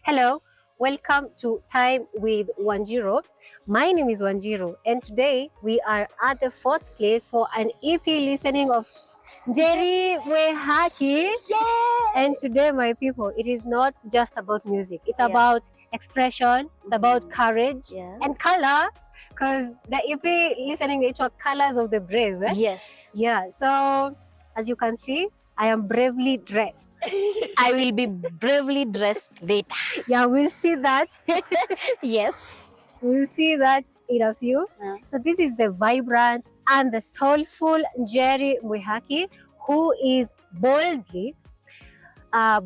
Hello, welcome to Time with Wanjiro. My name is Wanjiro, and today we are at the fourth place for an EP listening of Njeri Mwihaki. And today, my people, it is not just about music, it's about expression, it's about courage and color. Because the EP listening, it was Colors of the Brave. Yes. Yeah, so as you can see, I am bravely dressed. I will be bravely dressed later. Yeah, we'll see that. Yes. We'll see that in a few. So this is the vibrant and the soulful Njeri Mwihaki, who is boldly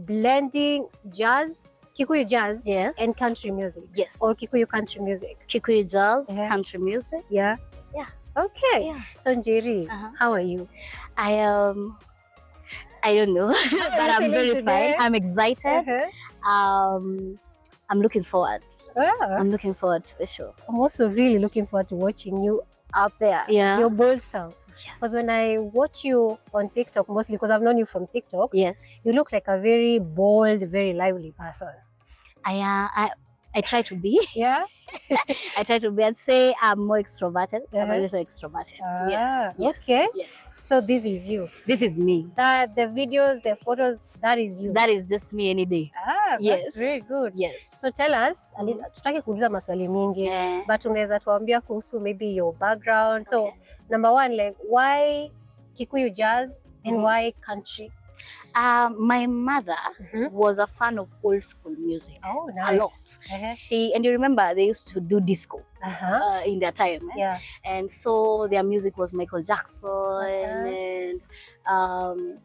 blending jazz, Kikuyu jazz and country music. Yes. Or Kikuyu country music. Kikuyu jazz, country music. Yeah. Yeah. Okay. Yeah. So Njeri, how are you? I don't know, but I'm very fine. I'm excited. I'm looking forward. I'm looking forward to the show. I'm also really looking forward to watching you up there. Yeah. Your bold self. Because Yes. when I watch you on TikTok, mostly because I've known you from TikTok, Yes. you look like a very bold, very lively person. I try to be. Yeah. I try to be. I'd say I'm more extroverted. I'm a little extroverted. Yes. Okay. Yes. So this is you. This is me. That the videos, the photos, that is you. That is just me any day. That's Yes. very good. Yes. So tell us, tutaki kuuliza maswali mingi, Yeah. but unaweza tuambia kuhusu maybe your background. So number one, like why Kikuyu jazz and why country? My mother was a fan of old school music. Oh, A lot. And you remember they used to do disco in their time. Yeah. And so their music was Michael Jackson and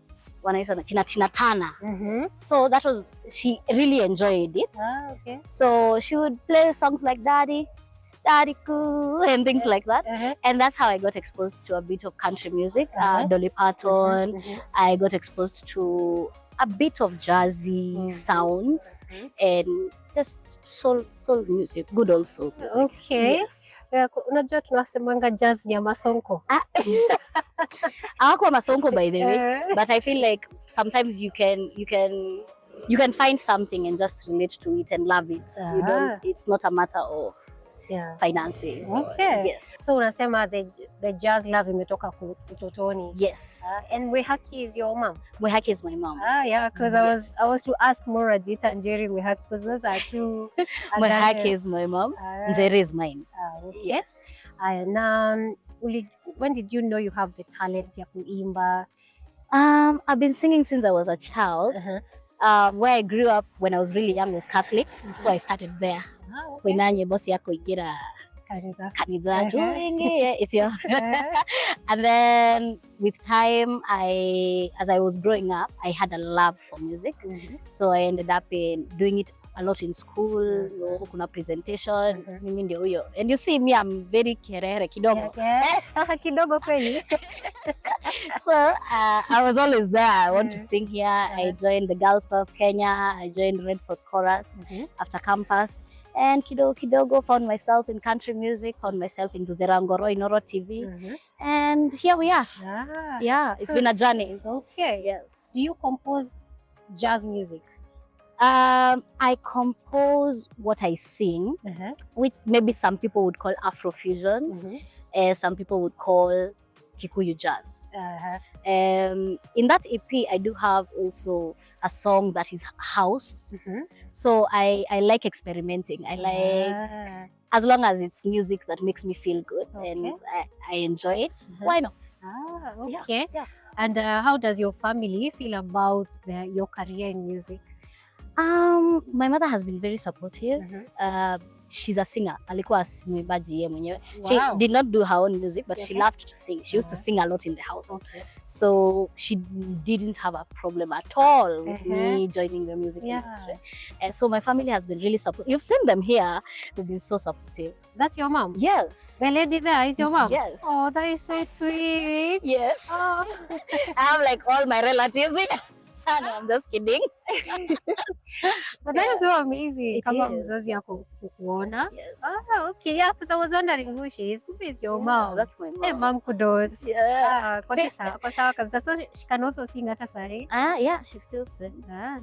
Tina Turner. So that was, she really enjoyed it. Okay. So she would play songs like Daddy Cool and things like that. And that's how I got exposed to a bit of country music, Dolly Parton. I got exposed to a bit of jazzy sounds and just soul music, good old soul music. Okay. Yes. Unajua tunasemanga jazz ni ya masonko. Hawakuwa masonko by the way, but I feel like sometimes you can find something and just relate to it and love it. You don't. It's not a matter of finances. Okay. Yes. So unasema the jazz love imetoka utotoni. Yes. And Mwihaki is your mom? Mwihaki is my mom. Yeah, because I was to ask more Ajita and Njeri Mwihaki because those are two. Mwihaki is my mom. Njeri is mine. Okay. Yes. And when did you know you have the talent ya kuimba? I've been singing since I was a child. Where I grew up when I was really young was Catholic, so I started there. Wina nyimbo cia kuingira kanitha tuingie icio. And then with time, as I was growing up, I had a love for music. So I ended up doing it a lot in school. Kuna presentation, mimi ndio huyo. And you see me, I'm very kerere kidogo. Kidogo kweli. So I was always there. I want to sing here. I joined the Girls Club of Kenya. I joined Redford Chorus after campus. And kidogo found myself in country music, found myself into the Rangoro Inoro TV. And here we are. Yeah, it's been a journey. Okay. Yes. Do you compose jazz music? I compose what I sing, which maybe some people would call Afrofusion, some people would call Kikuyu jazz. In that EP, I do have also a song that is house. So I like experimenting. I like, as long as it's music that makes me feel good and I enjoy it, why not? Okay. Yeah. And how does your family feel about your career in music? My mother has been very supportive. She's a singer. Alikuwa mwimbaji yeye mwenyewe. She did not do her own music, but she loved to sing. She used to sing a lot in the house. So she didn't have a problem at all with me joining the music industry. And so my family has been really supportive. You've seen them here. They've been so supportive. That's your mom? Yes. The lady there is your mom? Yes. Oh, that is so sweet. Yes. Oh. I have like all my relatives here. No, I'm just kidding. But that is so amazing. It Kama is. mzazi yako kukuona. Yes. Ah, okay. Yeah, because I was wondering who she is. Who is your mom? That's my mom. Hey, mom kudos. Yeah. Kwa sawa kabisa. So she can also sing hata sahi. Yeah, she still sings. Nice.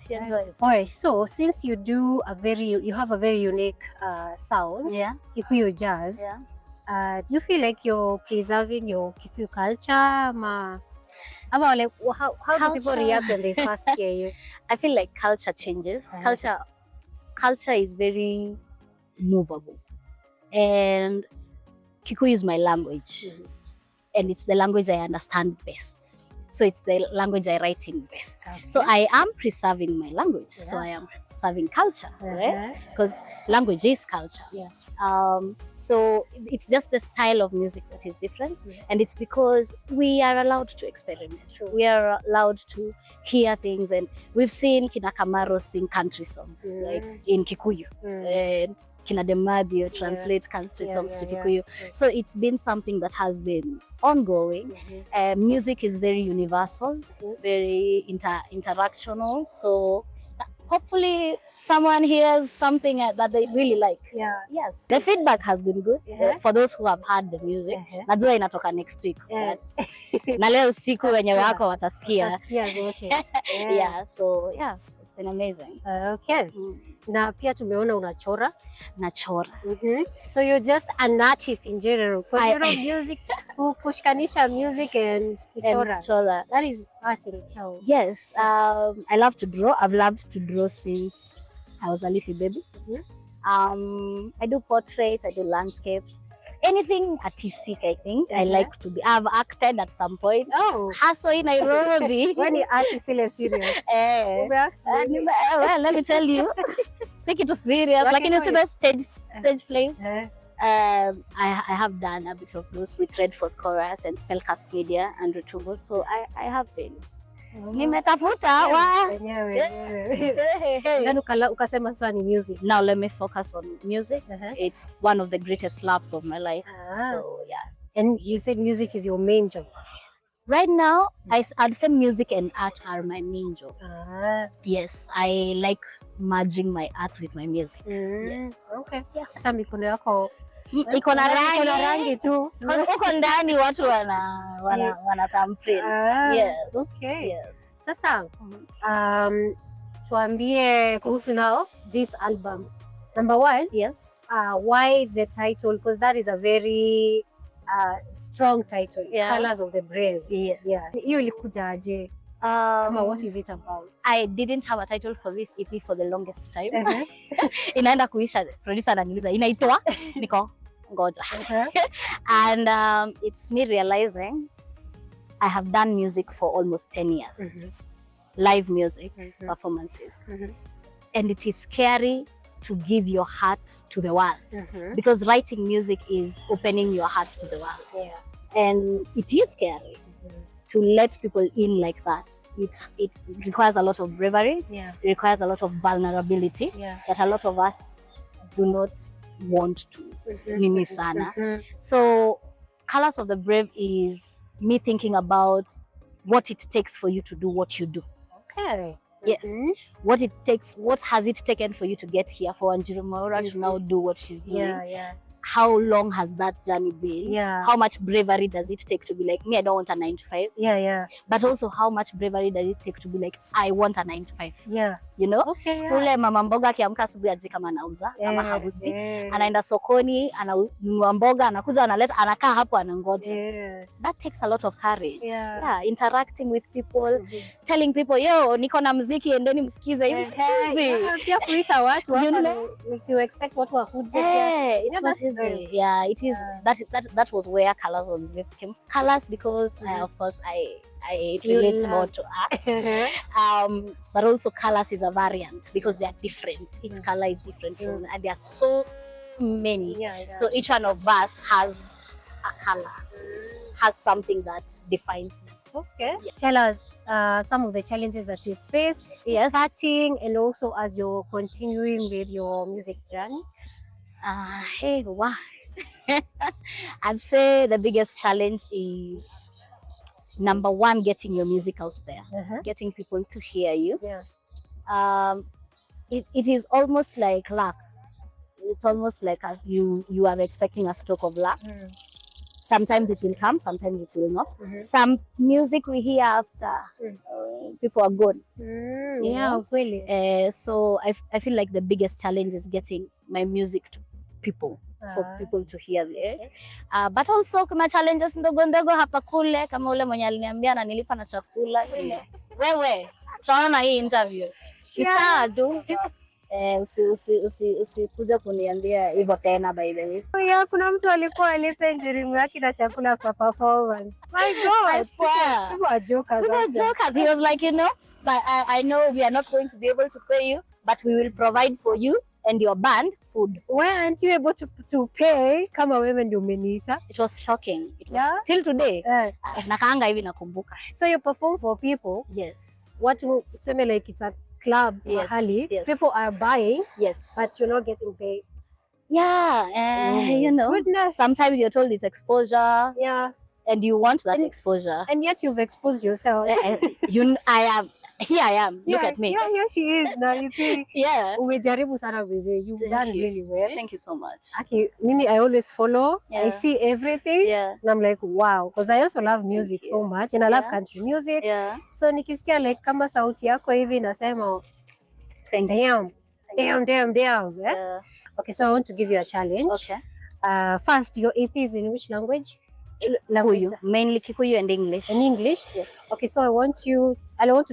She enjoys. Alright, so since you have a very unique sound, Yeah. Kikuyu Jazz, Yeah. do you feel like you're preserving your Kikuyu culture? Ama like how do people react when they first hear you? I feel like culture changes. Culture is very movable, and Kikuyu is my language, and it's the language I understand best. So it's the language I write in best. Okay. So I am preserving my language. Yeah. So I am preserving culture, right? Because language is culture. Yeah. So it's just the style of music that is different, and it's because we are allowed to experiment. True. We are allowed to hear things, and we've seen Kina Kamaro sing country songs like in Kikuyu, and Kina Demadio translate country songs to Kikuyu. So it's been something that has been ongoing. Music is very universal, very interactional. So hopefully someone hears something that they really like. Yeah. Yes. The feedback has been good for those who have heard the music. Najua inatoka next week. Na leo siku wenye wako watasikia. Yeah. So yeah, it's been amazing. Okay. Na pia tumeona unachora. Nachora. So you're just an artist in general. For music, kushikanisha music and kuchora. That is awesome itself. Yes. I love to draw. I've loved to draw since I was a little baby. I do portraits, I do landscapes, anything artistic. I think I like to be. I've acted at some point. Oh, Haso in Nairobi. When the art is still serious. Well, let me tell you, take it to serious. Like in a stage plays. I have done a bit of those with Redford Chorus and Spellcast Media and Retrieval. So I have been. Nimetafuta Then ukasema sasa ni music. Now let me focus on music. It's one of the greatest loves of my life. So yeah. And you said music is your main job. Right now, I'd say music and art are my main job. Yes, I like merging my art with my music. Yes. Okay. Yes. Sasa mikono yako iko na rangi tu. Uko ndani watu wana thumbprints. Yes. Okay. Yes. Sasa tuambie kuhusu now this album. Number one, yes. Why the title? Because that is a very strong title. Colors of the Brave. Yes. Yeah. Hiyo ilikuja aje? What is it about? I didn't have a title for this EP for the longest time. Inaenda kuisha, producer ananiuliza inaitwa, niko ngoja. And it's me realizing I have done music for almost 10 years. Live music performances. And it is scary to give your heart to the world. Because writing music is opening your heart to the world. Yeah. And it is scary. To let people in like that, it requires a lot of bravery. Yeah. It requires a lot of vulnerability that a lot of us do not want to. Nini sana. So, Colors of the Brave is me thinking about what it takes for you to do what you do. Okay. Yes. What it takes. What has it taken for you to get here? For Njeri Mwihaki to now do what she's doing. Yeah. How long has that journey been? Yeah. How much bravery does it take to be like, me, I don't want a 9 to 5. Yeah. But also, how much bravery does it take to be like, I want a 9 to 5? Yeah. You know? Okay, yeah. Ule mama mboga akiamka asubuhi aje kama anauza, ama hauzi. Anaenda sokoni, ananunua mboga, anakuja analeta, anakaa hapo anangoja. That takes a lot of courage. Yeah. Interacting with people, telling people, yo, niko na muziki, endeni msikize hivi. Pia kuita watu, if you expect watu wakuje. It's not easy. Yeah, it is. That was where Colors of the Brave came. Colors because of course I relate more to art. But also Colors is a variant because they are different. Each color is different, and there are so many. So each one of us has a color, has something that defines them. Okay. Tell us some of the challenges that you faced starting and also as you're continuing with your music journey. Wow. I'd say the biggest challenge is number one, getting your music out there, getting people to hear you. It is almost like luck. It's almost like you are expecting a stroke of luck. Sometimes it will come, sometimes it will not. Some music we hear after people are gone. Yeah, really. So I feel like the biggest challenge is getting my music to people, for people to hear it. But also kuna challenges ndogo ndogo hapa kule, kama ule mwenye aliniambia na nilipa na chakula. Wewe, tunaona hii interview. Isawa tu. Usikuja kuniambia hivyo tena, by the way. Yeah, kuna mtu alikuwa alipe Njeri Mwihaki na chakula kwa performance. My God, I swear. People are jokers. People are jokers. He was like, but I know we are not going to be able to pay you, but we will provide for you and your band food. Why aren't you able to pay kama wewe ndio umeniita? It was shocking. Yeah? Till today. Nakaanga hivi nakumbuka. So you perform for people? Yes. What you say, like it's a club, mahali, people are buying, but you're not getting paid. Yeah, Goodness. Sometimes you're told it's exposure. Yeah. And you want that exposure. And yet you've exposed yourself. Here I am. Look at me. Yeah, here she is. Now you think. Yeah. Umejaribu sana vizuri. You've done really well. Thank you so much. Okay, Mimi, I always follow. I see everything. Yeah. And I'm like, wow. Because I also love music so much. And I love country music. Yeah. So nikisikia like kama sauti yako hivi nasema, damn. Yeah? Okay, so I want to give you a challenge. Okay. First, your EP is in which language? Kikuyu. Mainly Kikuyu and English. In English? Yes. Okay, so I want to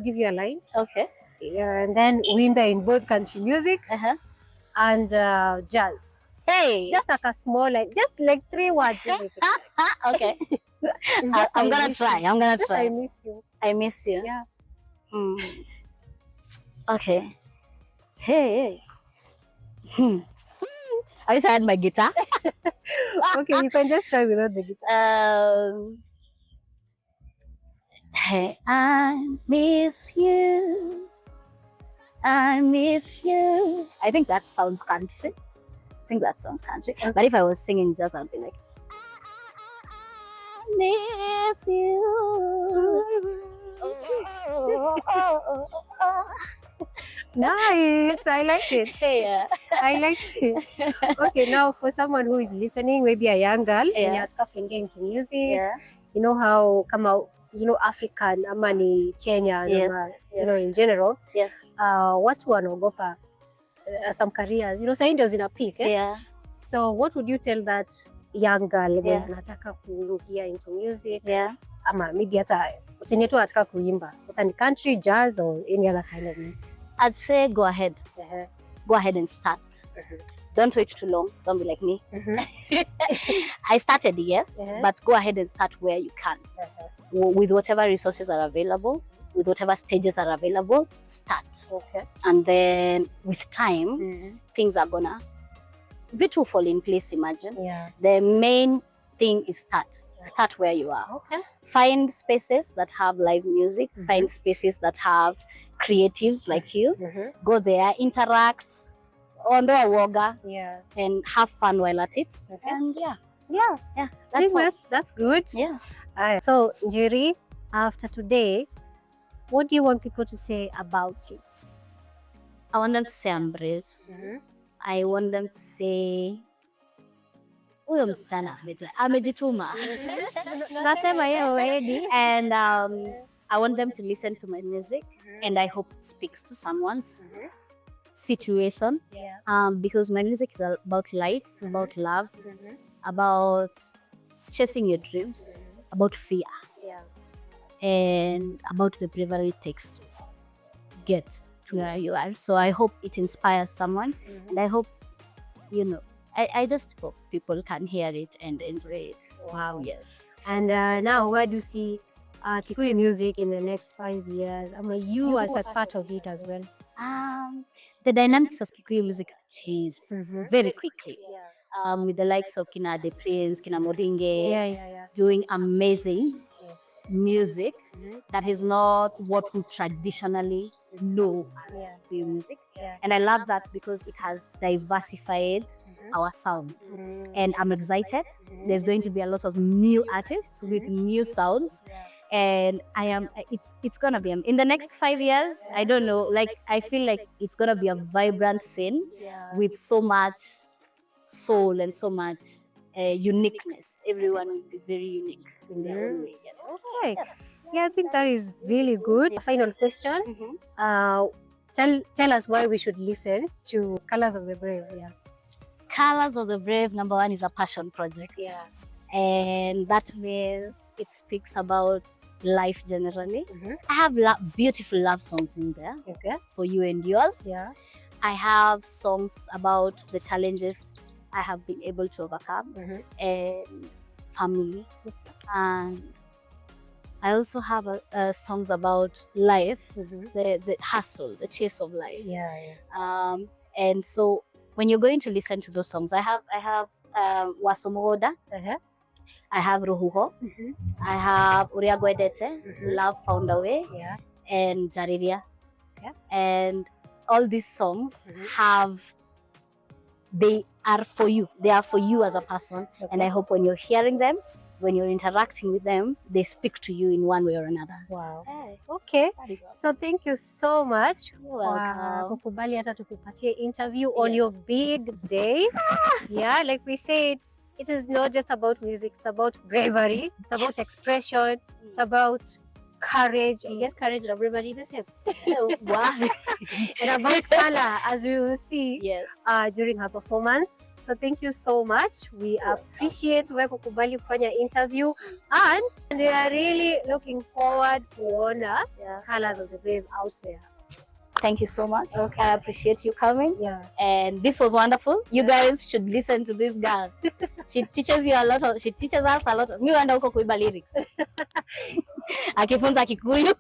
give you a line. Okay. And then wimba in both country music and jazz. Hey! Just like a small, just like 3 words. Okay. I'm gonna try. I miss you. I miss you. Yeah. Okay. Hey. I wish I had my guitar. Okay, you can just try without the guitar. Hey, I miss you. I miss you. I think that sounds country. Okay. But if I was singing jazz, I'd be like, I miss you. Nice, I like it. Yeah. I like it. Okay, now for someone who is listening, maybe a young girl, and you're talking into music, you know how come out, African, Amani, Kenya, in general. Yes. Watu wanaogopa some careers, saa hii ndio zina peak, Yeah. So what would you tell that young girl when anataka kuingia into music? Yeah. Ama maybe hata chenye tu anataka kuimba, whether ni country, jazz or any other kind of music? I'd say go ahead. Go ahead and start. Don't wait too long. Don't be like me. I started, but go ahead and start where you can. With whatever resources are available, with whatever stages are available, start. Okay. And then with time, things are gonna vitu fall in place, imagine. Yeah. The main thing is start. Start where you are. Okay. Find spaces that have live music. Find spaces that have creatives like you. Go there, interact, ondoa woga, and have fun while at it. Okay. And That's good. Yeah. So Njeri, after today, what do you want people to say about you? I want them to say I'm brave. I want them to say huyo msichana amejituma. Nasema yeye already. And I want them to listen to my music, and I hope it speaks to someone's situation. Because my music is about life, about love, about chasing your dreams, about fear, and about the bravery it takes to get to where you are. So I hope it inspires someone, and I hope, I just hope people can hear it and enjoy it. Wow, yes. And now, where do you see Kikuyu music in the next 5 years? I mean, you as part of it as well. The dynamics of Kikuyu music change very quickly. With the likes of Kina De Prince, Kina Moringe, doing amazing music that is not what we traditionally know as the music. And I love that because it has diversified our sound. And I'm excited. There's going to be a lot of new artists with new sounds. and it's gonna be in the next 5 years. I don't know. Like I feel like it's gonna be a vibrant scene with so much soul and so much uniqueness. Everyone will be very unique in their own way. Yes. Okay. Yes. Yeah, I think that is really good. Final question. Tell us why we should listen to Colors of the Brave. Yeah. Colors of the Brave, number one, is a passion project. Yeah. And that means it speaks about life generally. I have beautiful love songs in there for you and yours. Yeah. I have songs about the challenges I have been able to overcome and family. And I also have songs about life, the hustle, the chase of life. Yeah. And so when you're going to listen to those songs, I have Wasomoda, I have Ruhuho, I have LiQWYD, Love Found a Way, and Jariria. And all these songs they are for you. They are for you as a person. And I hope when you're hearing them, when you're interacting with them, they speak to you in one way or another. Wow. Okay. So thank you so much. You're welcome. Kukubali hata tukupatie interview on your big day. Yeah, like we said, it is not just about music. It's about bravery. It's about expression. It's about courage. I guess courage and bravery the same. Wow. And about color, as we will see during her performance. So thank you so much. We appreciate wewe kukubali kufanya interview and we are really looking forward to honor Colors of the Brave out there. Thank you so much. I appreciate you coming. And this was wonderful. You guys should listen to this girl. She teaches us a lot of me and huko kuiba lyrics. Akifunza Kikuyu.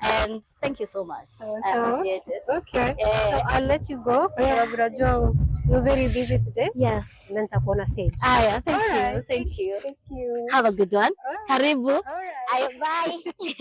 And thank you so much. I appreciate it. Okay. So I'll let you go. You're very busy today. Yes. And then tutakuona stage. Thank you. Thank you. Thank you. Have a good one. All right. Karibu. All right. Bye.